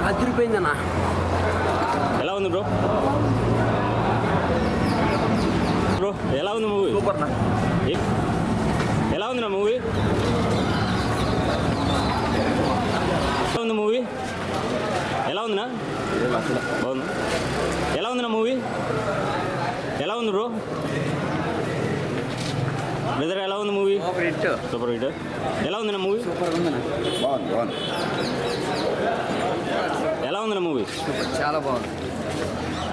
అదిరిపోయిందన్నా. ఎలా ఉంది bro? Bro ఎలా ఉంది మూవీ? సూపర్ నా. ఎలా ఉంది నా మూవీ? ఎలా ఉంది మూవీ? ఎలా ఉందినా? బాగుంది. ఎలా ఉంది నా మూవీ? ఎలా ఉంది బ్రో? బ్రదర్ ఎలా ఉంది మూవీ? Super hit. ఎలా ఉంది నా మూవీ? సూపర్ ఉందన్నా. బాగుంది. ఎలా ఉంది నా మూవీ? చాలా బాగుంది.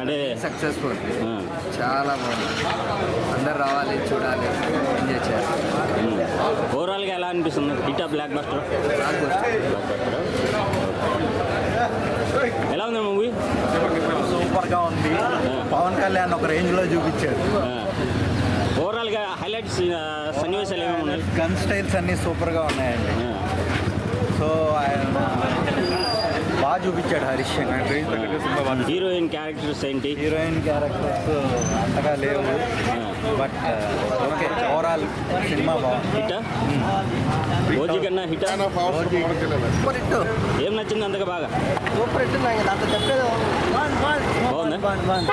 అంటే సక్సెస్ఫుల్. చాలా బాగుంది. అందరు రావాలి, చూడాలి, ఎంజాయ్ చేయాలి. ఓవరాల్గా ఎలా అనిపిస్తుంది? హిట్ ఆ బ్లాక్ బస్టర్? ఎలా ఉంది మూవీ? సూపర్గా ఉంది. పవన్ కళ్యాణ్ ఒక రేంజ్లో చూపించాడు. ఓవరాల్గా హైలైట్స్ సన్నివేశాలు ఏమేమి ఉన్నాయి? గన్ స్టైల్స్ అన్నీ సూపర్గా ఉన్నాయండి. సో ఆయన బాగా చూపించాడు హరీష్. హీరోయిన్ క్యారెక్టర్స్ ఏంటి? హీరోయిన్ క్యారెక్టర్స్ అంతగా లేవు, బట్ ఓకే, ఓవరాల్ సినిమా బాగుంది. హిటా? ఓజీ కన్నా హిటా? Super hit. ఏం నచ్చింది అంతగా బాగా? Super hit. దాంతో చెప్పేది బాగుందా?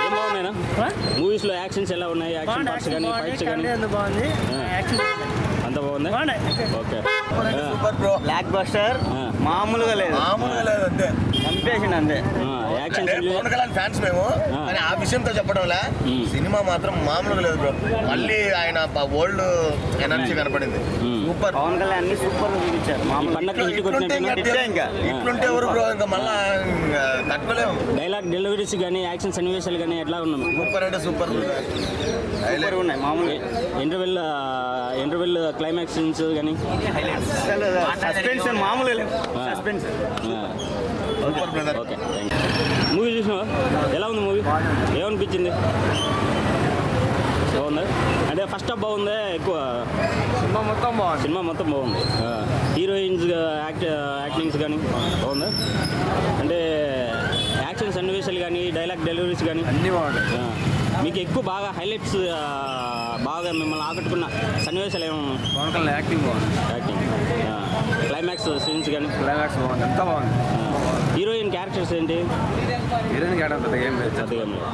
ఏం బాగున్నాయినా? మూవీస్లో యాక్షన్స్ ఎలా ఉన్నాయి? యాక్షన్ పార్ట్స్ కానీ ఫైట్స్ కానీ బాగుంది. అంత బాగుంది. Okay. Super bro. Block buster మామూలుగా లేదు. అంతే చంపేసింది అంతే. యాక్షన్ పవన్ కళ్యాణ్ ఫ్యాన్స్ మేము, కానీ ఆ విషయంతో చెప్పడంలా సినిమా మాత్రం మామూలుగా లేదు బ్రో. మళ్ళీ ఆయన ఓల్డ్ ఎనర్జీ కనపడింది. సూపర్. పవన్ కళ్యాణ్ అన్ని సూపర్ చూపించారు. పండగ హిట్ కొట్టినట్టు. ఇట్లుంటే ఎవరు బ్రో ఇంకా మళ్ళా తట్టుకోలేము. డైలాగ్ డెలివరీస్ కానీ యాక్షన్ సన్నివేశాలు కానీ ఎట్లా ఉన్నాం? సూపర్ అంటే సూపర్ సూపర్ ఉన్నాయి మామూలుగా. ఇంటర్వెల్ క్లైమాక్స్ సీన్స్ కానీ సస్పెన్స్ మామూలుగా లేవు. Suspense. Super brother. Okay, movie చూసినావా? ఎలా ఉంది మూవీ? ఏమనిపించింది? బాగుందా? అంటే ఫస్ట్ హాఫ్ బాగుందా? ఎక్కువ సినిమా మొత్తం బాగుంది. హీరోయిన్స్ యాక్టింగ్స్ కానీ బాగుందా? అంటే యాక్షన్ సన్నివేశాలు కానీ డైలాగ్ డెలివరీస్ కానీ అన్నీ బాగున్నాయి. మీకు ఎక్కువ బాగా హైలైట్స్ బాగా మిమ్మల్ని ఆకట్టుకున్న సన్నివేశాలు ఏమన్నా? పవన్ కళ్యాణ్ యాక్టింగ్ బాగుంది. యాక్టింగ్, క్లైమాక్స్ సీన్స్ కానీ క్లైమాక్స్ బాగుంది. ఎంత బాగుంది. హీరోయిన్ క్యారెక్టర్స్ ఏంటి? హీరోయిన్ క్యారెక్టర్ ఏం లేదు. పెద్దగా ఏం లేదు.